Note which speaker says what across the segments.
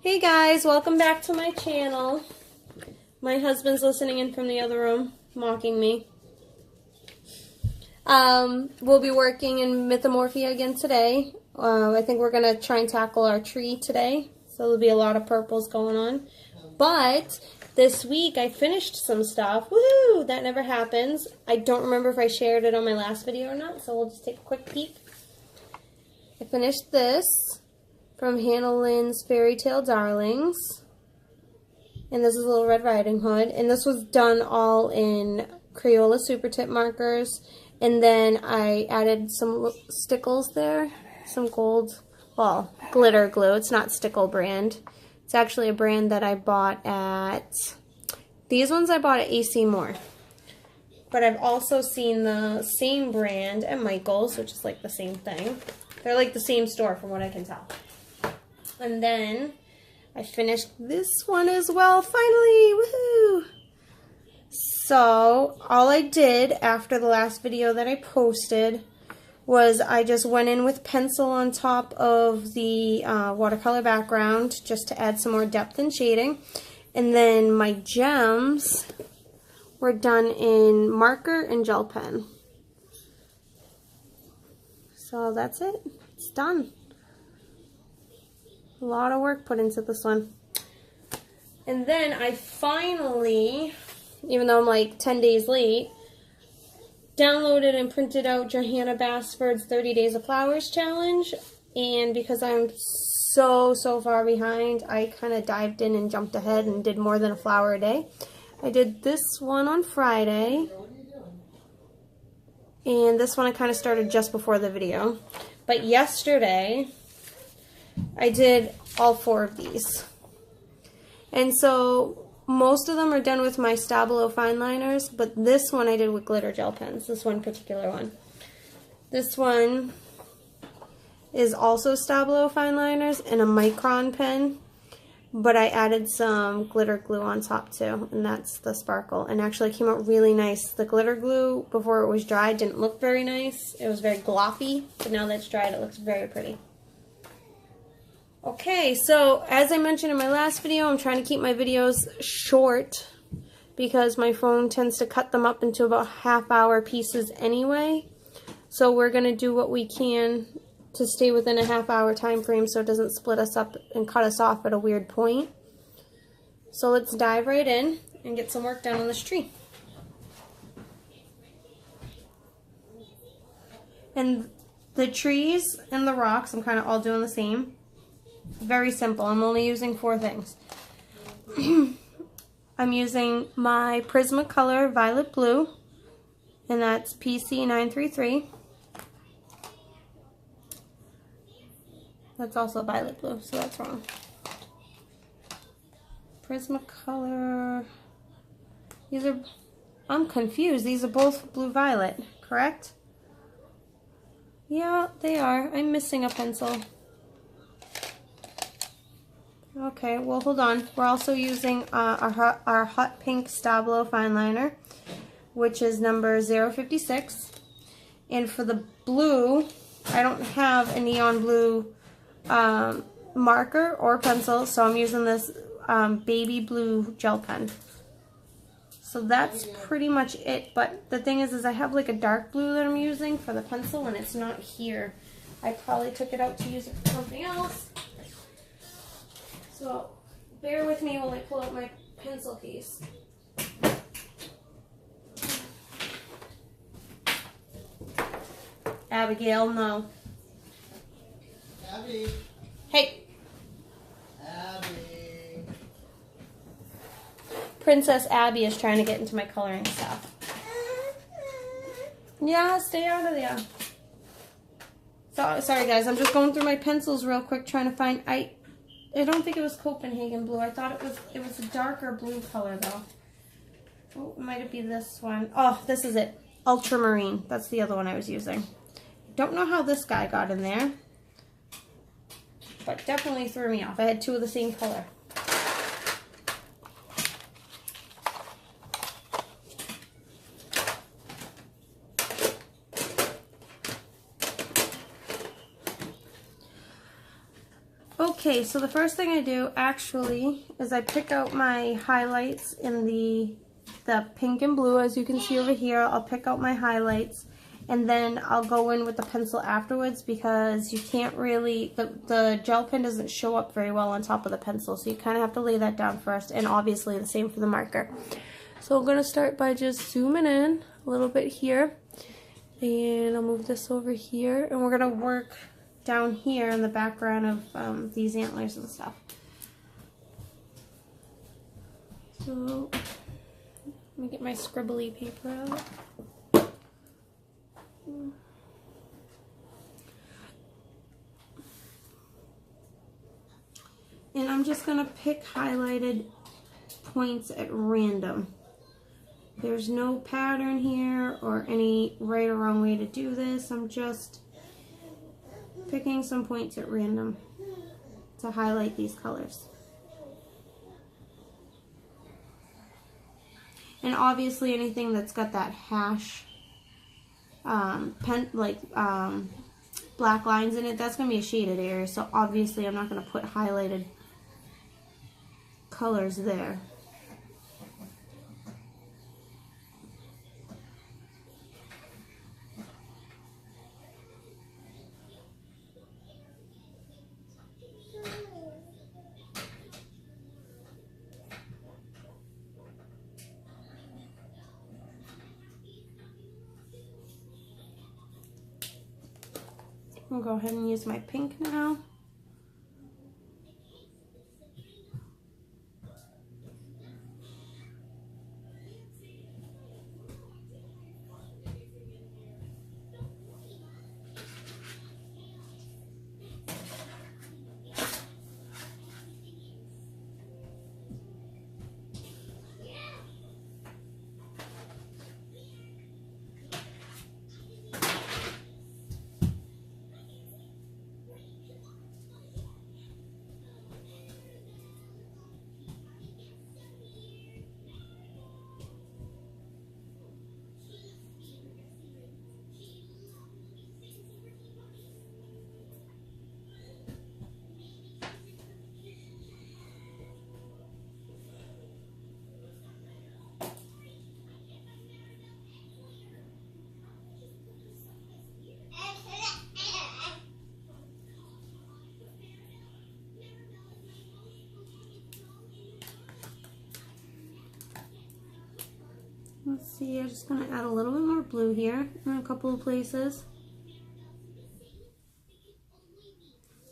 Speaker 1: Hey guys, welcome back to my channel. My husband's listening in from the other room, mocking me. We'll be working in Mythomorphia again today. I think we're going to try and tackle our tree today. So there'll be a lot of purples going on. But this week I finished some stuff. Woohoo! That never happens. I don't remember if I shared it on my last video or not, so we'll just take a quick peek. I finished this from Hannah Lynn's Fairy Tale Darlings. And this is a Little Red Riding Hood. And this was done all in Crayola Super Tip markers. And then I added some stickles there. Some gold, well, glitter glue. It's not Stickle brand. It's actually a brand that I bought at, these ones I bought at AC Moore. But I've also seen the same brand at Michael's, which is like the same thing. They're like the same store from what I can tell. And then I finished this one as well, finally, woohoo! So, all I did after the last video that I posted was I just went in with pencil on top of the watercolor background just to add some more depth and shading. And then my gems were done in marker and gel pen. So that's it. It's done. A lot of work put into this one. And then I finally, even though I'm like 10 days late, downloaded and printed out Johanna Basford's 30 Days of Flowers challenge. And because I'm so far behind, I kind of dived in and jumped ahead and did more than a flower a day. I did this one on Friday. And this one I kind of started just before the video. But yesterday, I did all 4 of these. And so most of them are done with my Stabilo fine liners, but this one I did with glitter gel pens, this one particular one. This one is also Stabilo fine liners and a micron pen, but I added some glitter glue on top too, and that's the sparkle. And actually it came out really nice. The glitter glue, before it was dried, didn't look very nice. It was very gloppy, but now that it's dried, it looks very pretty. Okay, so as I mentioned in my last video, I'm trying to keep my videos short because my phone tends to cut them up into about half-hour pieces anyway. So we're going to do what we can to stay within a half-hour time frame so it doesn't split us up and cut us off at a weird point. So let's dive right in and get some work done on this tree. And the trees and the rocks, I'm kind of all doing the same. Very simple. I'm only using 4 things. I'm using my Prismacolor Violet Blue, and that's PC933. That's also Violet Blue, so that's wrong. Prismacolor. These are, I'm confused. These are both blue violet, correct? Yeah, they are. I'm missing a pencil. Okay, well, hold on. We're also using our Hot Pink Stabilo fine liner, which is number 056. And for the blue, I don't have a neon blue marker or pencil, so I'm using this baby blue gel pen. So that's pretty much it. But the thing is I have like a dark blue that I'm using for the pencil, and it's not here. I probably took it out to use it for something else. So, bear with me while I pull out my pencil case. Abigail, no.
Speaker 2: Abby.
Speaker 1: Hey.
Speaker 2: Abby.
Speaker 1: Princess Abby is trying to get into my coloring stuff. Yeah, stay out of there. So, sorry guys, I'm just going through my pencils real quick trying to find... I don't think it was Copenhagen blue. I thought it was a darker blue color though. Oh, it might be this one. Oh, this is it. Ultramarine. That's the other one I was using. Don't know how this guy got in there, but definitely threw me off. I had 2 of the same color. Okay, so the first thing I do actually is I pick out my highlights in the pink and blue, as you can see over here. I'll pick out my highlights and then I'll go in with the pencil afterwards, because you can't really, the gel pen doesn't show up very well on top of the pencil, so you kind of have to lay that down first, and obviously the same for the marker. So I'm going to start by just zooming in a little bit here, and I'll move this over here, and we're going to work down here in the background of these antlers and stuff. So let me get my scribbly paper out. And I'm just going to pick highlighted points at random. There's no pattern here or any right or wrong way to do this. I'm just picking some points at random to highlight these colors. And obviously anything that's got that hash black lines in it, that's going to be a shaded area, so obviously I'm not going to put highlighted colors there. I'll go ahead and use my pink now. Let's see, I'm just going to add a little bit more blue here in a couple of places.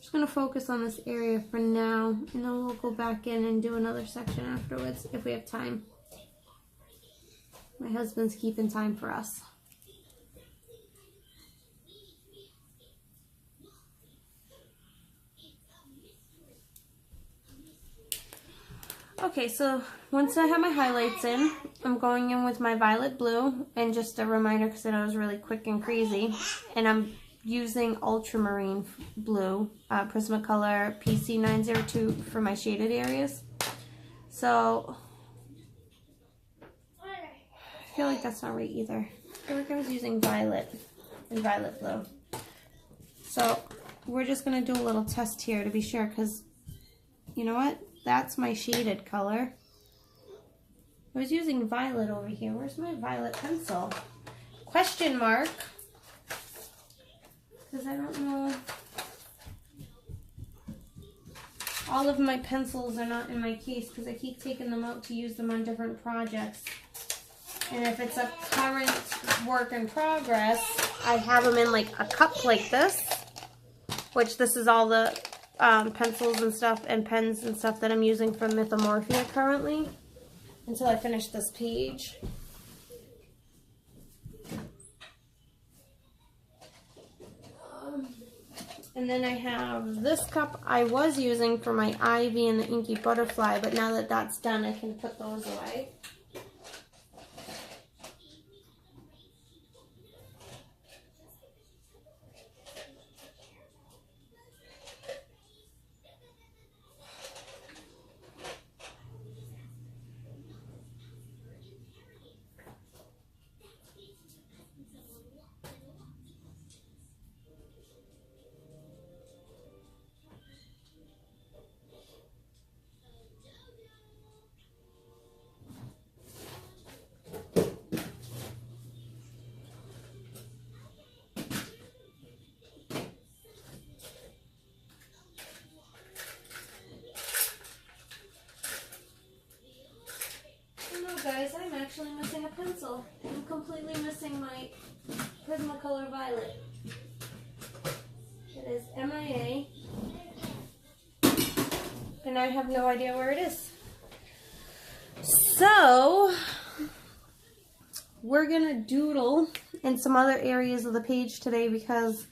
Speaker 1: Just going to focus on this area for now, and then we'll go back in and do another section afterwards if we have time. My husband's keeping time for us. Okay, so once I have my highlights in, I'm going in with my violet blue, and just a reminder because I know it was really quick and crazy, and I'm using ultramarine blue, Prismacolor PC902 for my shaded areas. So, I feel like that's not right either. I feel like I was using violet and violet blue. So, we're just going to do a little test here to be sure, because, you know what? That's my shaded color. I was using violet over here. Where's my violet pencil? Question mark. Because I don't know. All of my pencils are not in my case because I keep taking them out to use them on different projects. And if it's a current work in progress, I have them in like a cup like this. Which this is all the pencils and stuff and pens and stuff that I'm using from Mythomorphia currently until I finish this page. And then I have this cup I was using for my ivy and the inky butterfly, but now that that's done, I can put those away. and I have no idea where it is. So we're gonna doodle in some other areas of the page today, because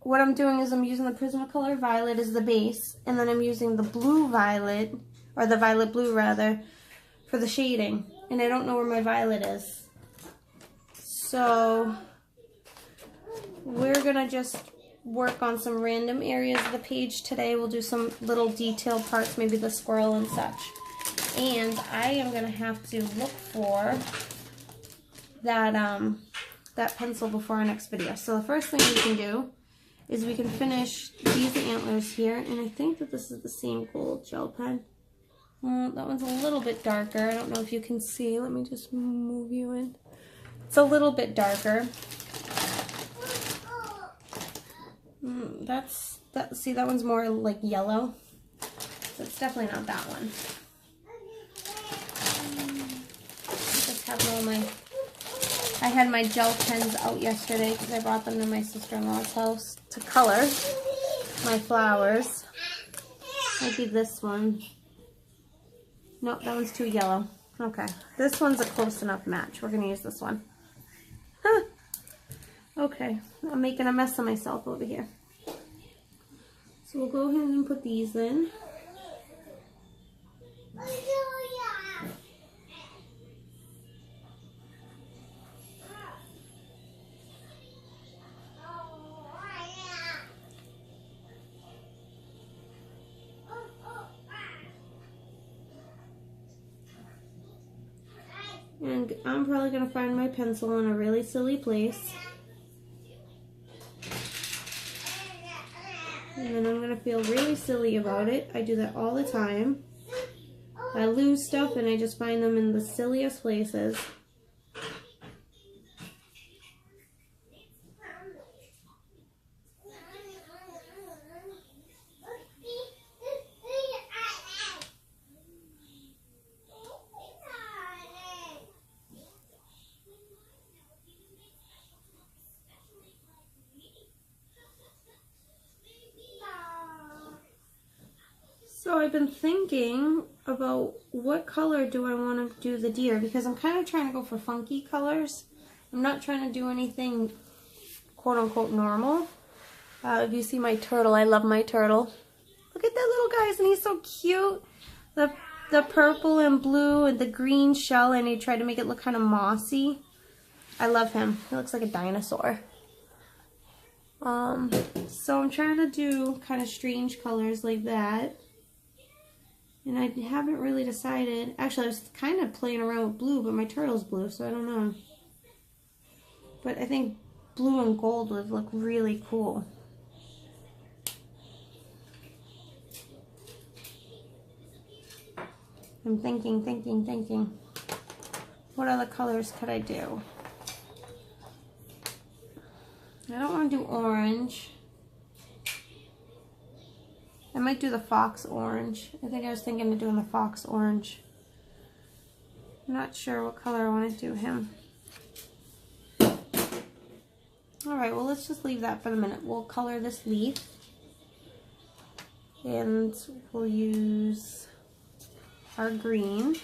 Speaker 1: what I'm doing is I'm using the Prismacolor Violet as the base, and then I'm using the blue violet, or the violet blue rather, for the shading. And I don't know where my violet is. So we're gonna just work on some random areas of the page today. We'll do some little detailed parts, maybe the squirrel and such. And I am gonna have to look for that pencil before our next video. So the first thing we can do is we can finish these antlers here, and I think that this is the same gold gel pen. That one's a little bit darker. I don't know if you can see. Let me just move you in. It's a little bit darker. See, that one's more like yellow. So it's definitely not that one. I had my gel pens out yesterday because I brought them to my sister-in-law's house to color my flowers. Might be this one. No, that one's too yellow. Okay, this one's a close enough match. We're going to use this one. Huh. Okay, I'm making a mess of myself over here. So we'll go ahead and put these in. And I'm probably going to find my pencil in a really silly place. And then I'm going to feel really silly about it. I do that all the time. I lose stuff and I just find them in the silliest places. So I've been thinking about what color do I want to do the deer, because I'm kind of trying to go for funky colors. I'm not trying to do anything quote-unquote normal. If you see my turtle, I love my turtle. Look at that little guy, isn't he so cute? The purple and blue and the green shell, and he tried to make it look kind of mossy. I love him. He looks like a dinosaur. So I'm trying to do kind of strange colors like that. And I haven't really decided. Actually, I was kind of playing around with blue, but my turtle's blue, so I don't know. But I think blue and gold would look really cool. I'm thinking. What other colors could I do? I don't want to do orange. I might do the fox orange. I think I was thinking of doing the fox orange. I'm not sure what color I want to do him. Alright, well, let's just leave that for the minute. We'll color this leaf. And we'll use our green.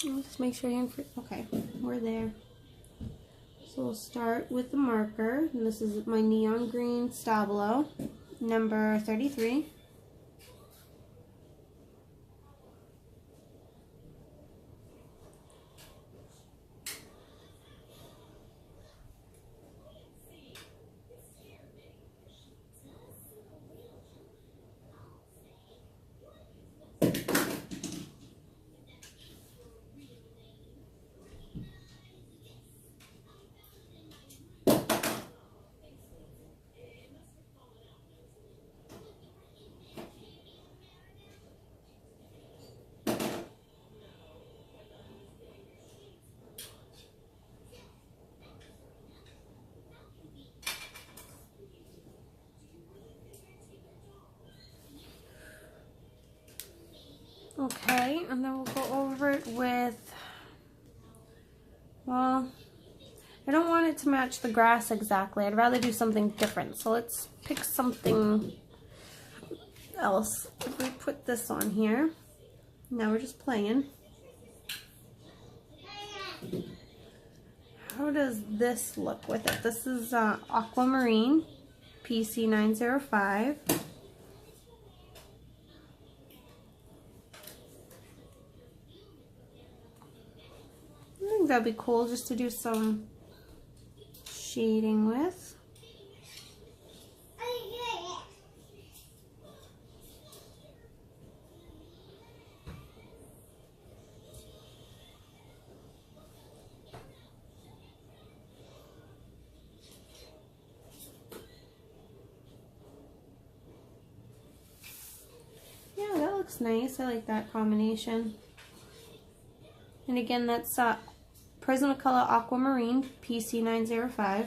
Speaker 1: I'll just make sure you're in. Okay, we're there. So we'll start with the marker. And this is my neon green Stabilo, number 33. Okay, and then we'll go over it with, well, I don't want it to match the grass exactly. I'd rather do something different. So let's pick something else? If we put this on here, now we're just playing. How does this look with it? This is Aquamarine PC905. I think that'd be cool just to do some shading with. Yeah, that looks nice. I like that combination. And again, that's Prismacolor Aquamarine PC905.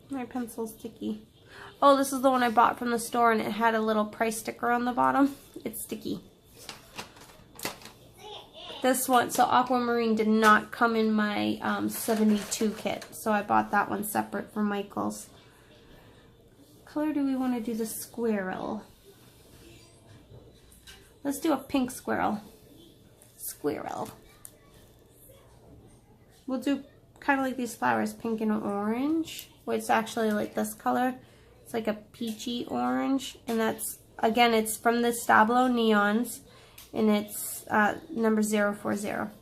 Speaker 1: My pencil's sticky. Oh, this is the one I bought from the store and it had a little price sticker on the bottom. It's sticky. This one, so Aquamarine did not come in my 72 kit, so I bought that one separate from Michael's. What color do we want to do the squirrel? Let's do a pink squirrel. Squirrel. We'll do kind of like these flowers, pink and orange. Well, it's actually like this color. It's like a peachy orange, and that's, again, it's from the Stablo Neons, and it's number 040.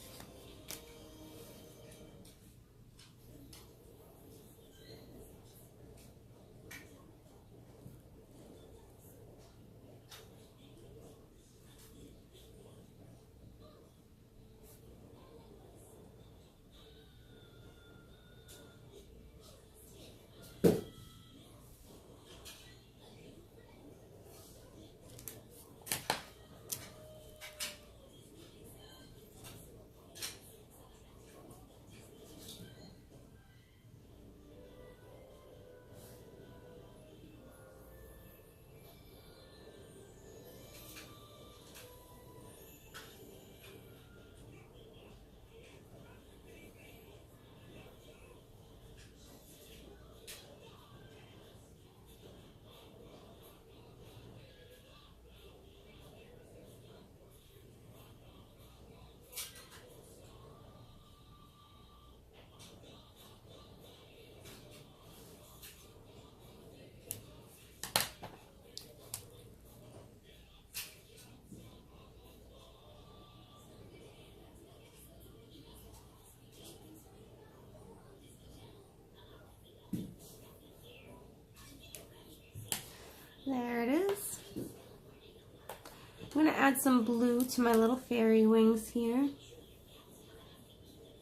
Speaker 1: There it is. I'm going to add some blue to my little fairy wings here.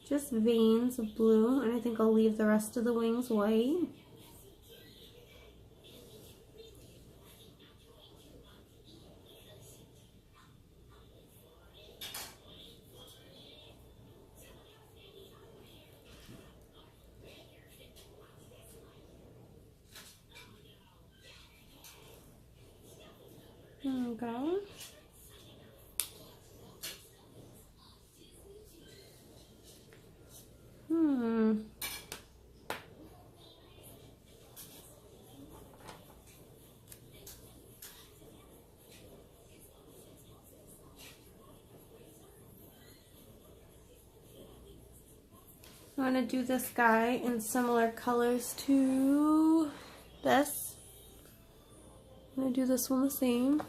Speaker 1: Just veins of blue, and I think I'll leave the rest of the wings white. There we go. I'm going to do this guy in similar colors to this. I'm going to do this one the same.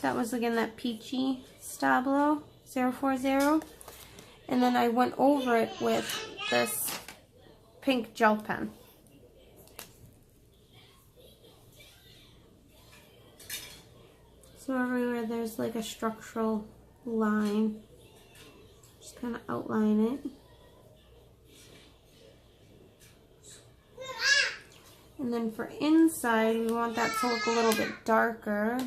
Speaker 1: That was again that peachy Stablo 040, and then I went over it with this pink gel pen. So everywhere there's like a structural line, Just kind of outline it. And then for inside, we want that to look a little bit darker.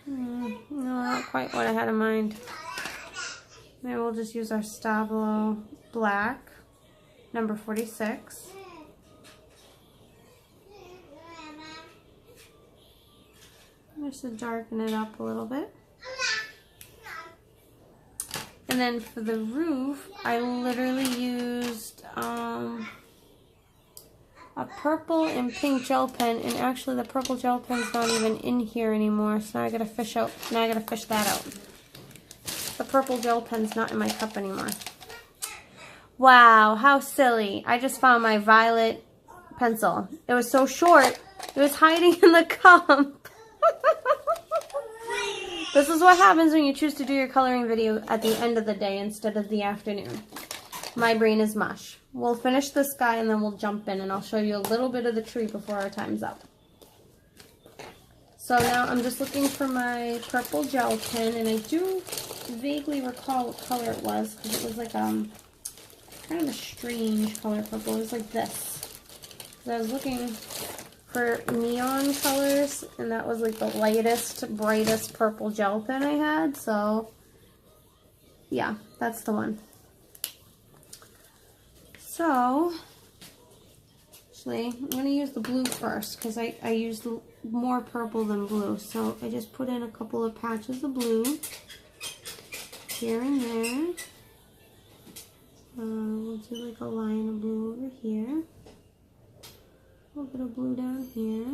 Speaker 1: No, not quite what I had in mind. Maybe we'll just use our Stabilo black, number 46. Just to darken it up a little bit. And then for the roof, I literally used a purple and pink gel pen, and actually the purple gel pen's not even in here anymore, so now I gotta fish that out. The purple gel pen's not in my cup anymore. Wow, how silly. I just found my violet pencil. It was so short, it was hiding in the cup. This is what happens when you choose to do your coloring video at the end of the day instead of the afternoon. My brain is mush. We'll finish this guy and then we'll jump in and I'll show you a little bit of the tree before our time's up. So now I'm just looking for my purple gel pen, and I do vaguely recall what color it was because it was like kind of a strange color purple. It was like this. So I was looking for neon colors, and that was like the lightest, brightest purple gel pen I had, so yeah, that's the one. So, actually, I'm going to use the blue first, because I used more purple than blue, so I just put in a couple of patches of blue here and there. We'll do like a line of blue over here. A little bit of blue down here.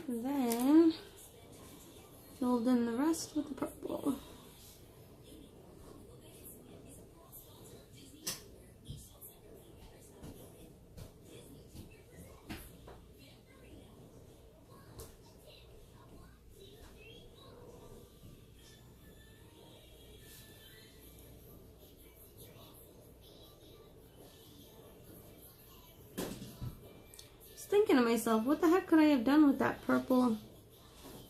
Speaker 1: And then filled in the rest with the purple. Thinking to myself, what the heck could I have done with that purple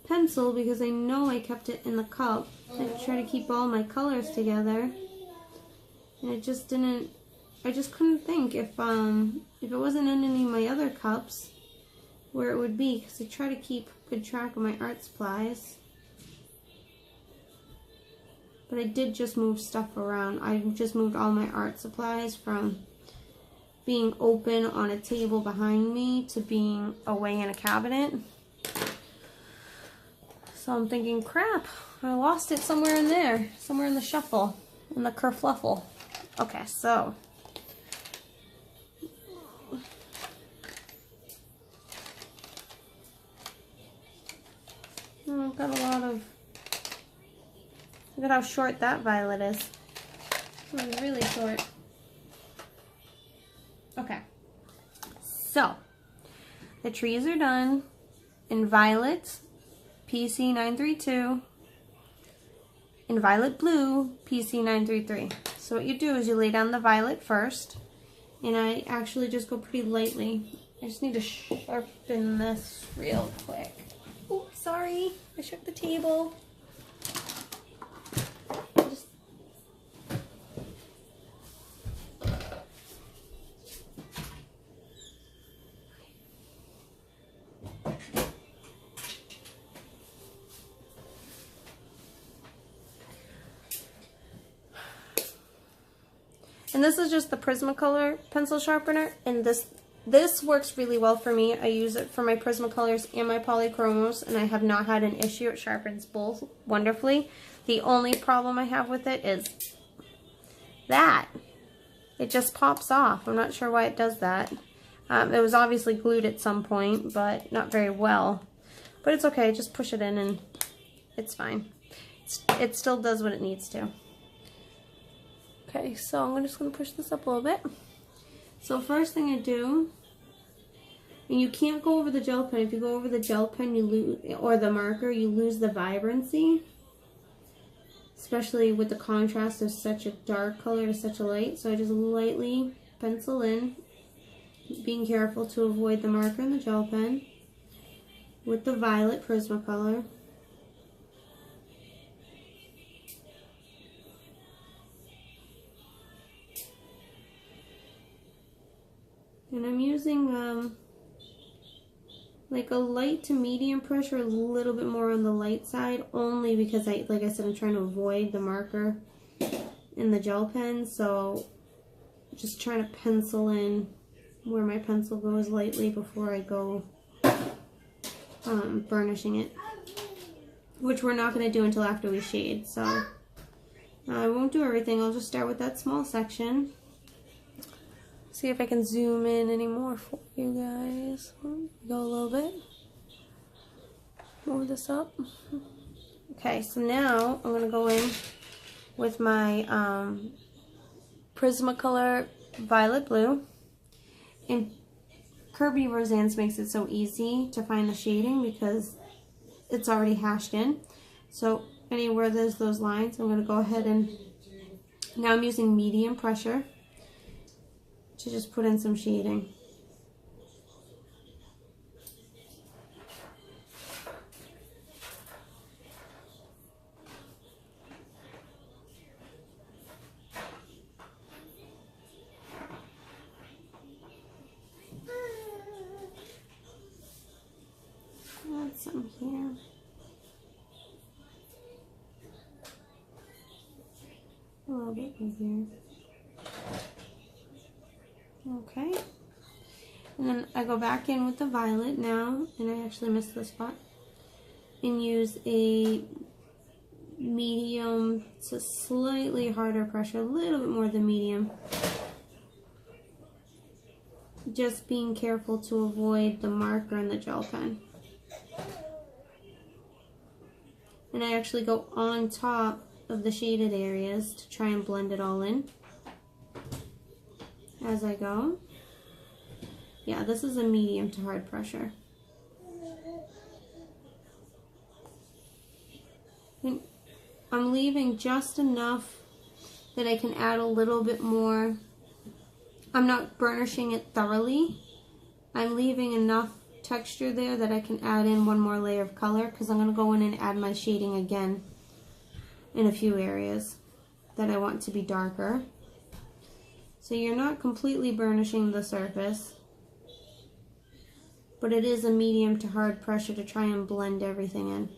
Speaker 1: pencil, because I know I kept it in the cup. I tried to keep all my colors together, and it just didn't, I just couldn't think if it wasn't in any of my other cups where it would be, because I try to keep good track of my art supplies. But I did just move stuff around. I just moved all my art supplies from being open on a table behind me to being away in a cabinet. So I'm thinking, crap, I lost it somewhere in there, somewhere in the shuffle, in the kerfluffle. Okay, so I've got a lot of, look at how short that violet is. It's really short. Okay, so the trees are done in violet, PC932, in violet blue, PC933. So what you do is you lay down the violet first, and I actually just go pretty lightly. I just need to sharpen this real quick. Oops, sorry, I shook the table. And this is just the Prismacolor pencil sharpener, and this works really well for me. I use it for my Prismacolors and my polychromos, and I have not had an issue. It sharpens both wonderfully. The only problem I have with it is that it just pops off. I'm not sure why it does that. It was obviously glued at some point, but not very well. But it's okay, just push it in and it's fine. It still does what it needs to. Okay, so I'm just going to push this up a little bit. So first thing I do, and you can't go over the gel pen. If you go over the gel pen, you lose, or the marker, you lose the vibrancy. especially with the contrast of such a dark color to such a light. So I just lightly pencil in, being careful to avoid the marker in the gel pen with the violet Prismacolor. And I'm using like a light to medium pressure, a little bit more on the light side, only because like I said, I'm trying to avoid the marker in the gel pen. So just trying to pencil in where my pencil goes lightly before I go burnishing it, which we're not going to do until after we shade. So I won't do everything. I'll just start with that small section. See if I can zoom in any more for you guys. Go a little bit. Move this up. Okay, so now I'm going to go in with my Prismacolor Violet Blue. And Kirby Roseanne's makes it so easy to find the shading because it's already hashed in. So anywhere there's those lines, I'm going to go ahead and now I'm using medium pressure to just put in some shading. Add some here. A little bit in here. Okay, and then I go back in with the violet now, and I actually missed the spot, and use a medium to slightly harder pressure, a little bit more than medium. Just being careful to avoid the marker in the gel pen. And I actually go on top of the shaded areas to try and blend it all in as I go. Yeah, this is a medium to hard pressure. And I'm leaving just enough that I can add a little bit more. I'm not burnishing it thoroughly. I'm leaving enough texture there that I can add in one more layer of color, because I'm going to go in and add my shading again in a few areas that I want to be darker. So you're not completely burnishing the surface, but it is a medium to hard pressure to try and blend everything in.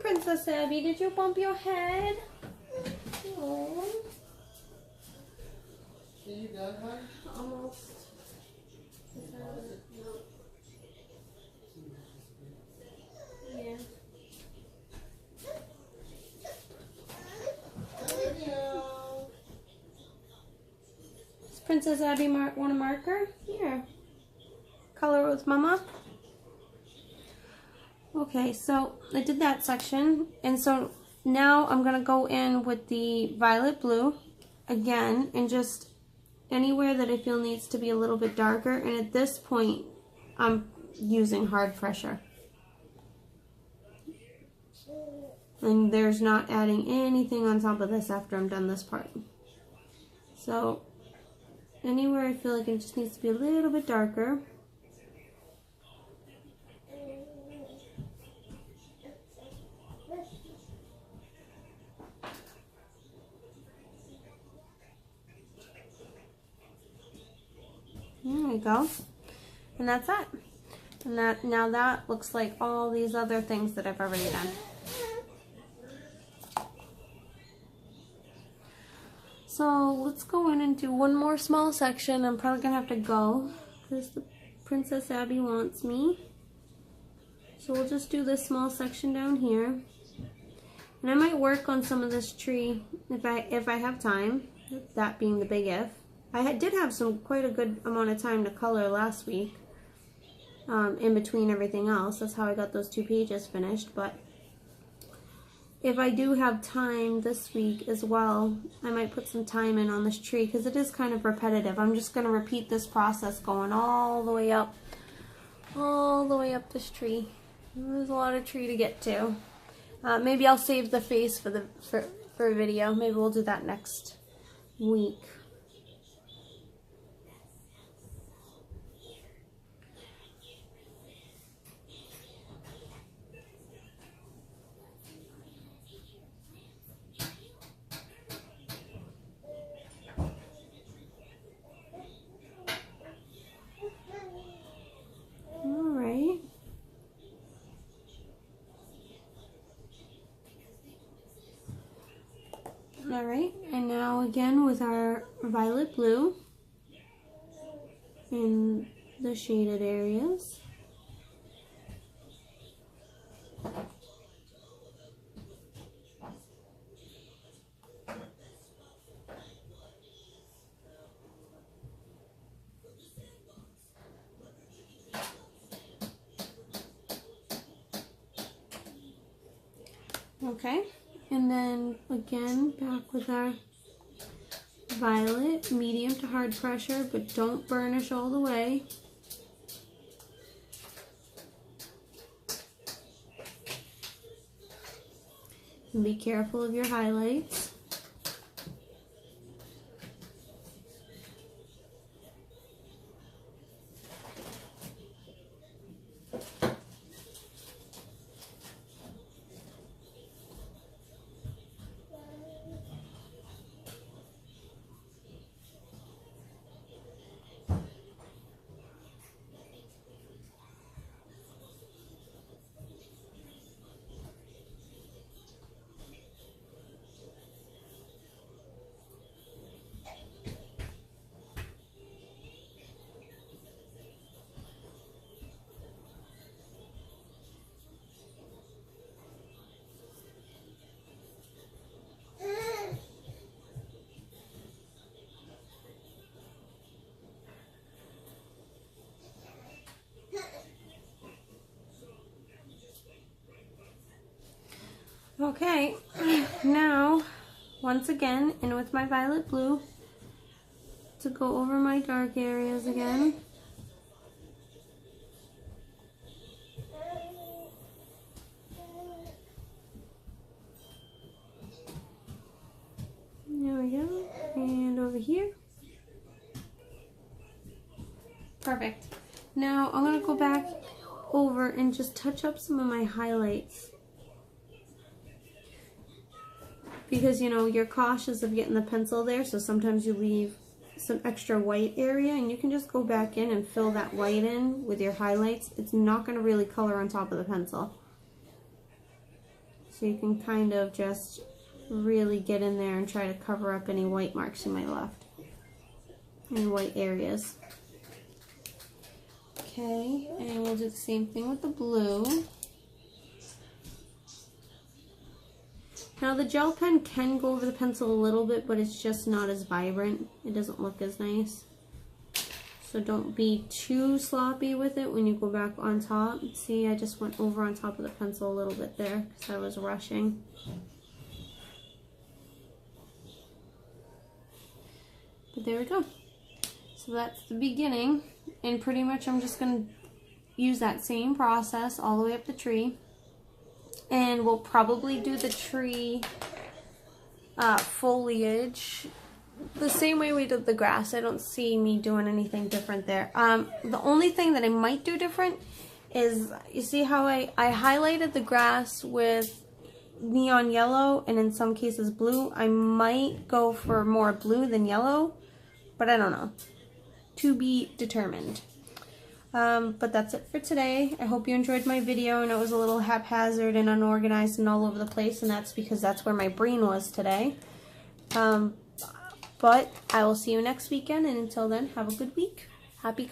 Speaker 1: Princess Abby, did you bump your head? Oh.
Speaker 2: Are you done, hon?
Speaker 1: Almost. Yeah. Does Princess Abby want a marker? Here. Color with Mama. Okay, so I did that section, and so now I'm going to go in with the violet blue again, and just anywhere that I feel needs to be a little bit darker, and at this point I'm using hard pressure. And there's not adding anything on top of this after I'm done this part. So anywhere I feel like it just needs to be a little bit darker. There we go. And that's it. And now that looks like all these other things that I've already done. So let's go in and do one more small section. I'm probably gonna have to go because the Princess Abby wants me. So we'll just do this small section down here. And I might work on some of this tree if I have time, that being the big if. I did have quite a good amount of time to color last week, in between everything else. That's how I got those 2 pages finished. But if I do have time this week as well, I might put some time in on this tree because it is kind of repetitive. I'm just going to repeat this process going all the way up this tree. There's a lot of tree to get to. Maybe I'll save the face for a video. Maybe we'll do that next week. Alright, and now again with our violet blue in the shaded areas. Okay, and then again back with our violet, medium to hard pressure, but don't burnish all the way. And be careful of your highlights. Okay, now once again in with my violet blue to go over my dark areas again. There we go, and over here. Perfect. Now I'm going to go back over and just touch up some of my highlights. Because, you know, you're cautious of getting the pencil there, so sometimes you leave some extra white area, and you can just go back in and fill that white in with your highlights. It's not going to really color on top of the pencil. So you can kind of just really get in there and try to cover up any white marks you might have left. Any white areas. Okay, and we'll do the same thing with the blue. Now the gel pen can go over the pencil a little bit, but it's just not as vibrant. It doesn't look as nice. So don't be too sloppy with it when you go back on top. See, I just went over on top of the pencil a little bit there because I was rushing. But there we go. So that's the beginning. And pretty much I'm just going to use that same process all the way up the tree. And we'll probably do the tree foliage the same way we did the grass. I don't see me doing anything different there. The only thing that I might do different is, you see how I highlighted the grass with neon yellow and in some cases blue. I might go for more blue than yellow, but I don't know. To be determined. But that's it for today. I hope you enjoyed my video. I know it was a little haphazard and unorganized and all over the place, and that's because that's where my brain was today. But I will see you next weekend, and until then, have a good week. Happy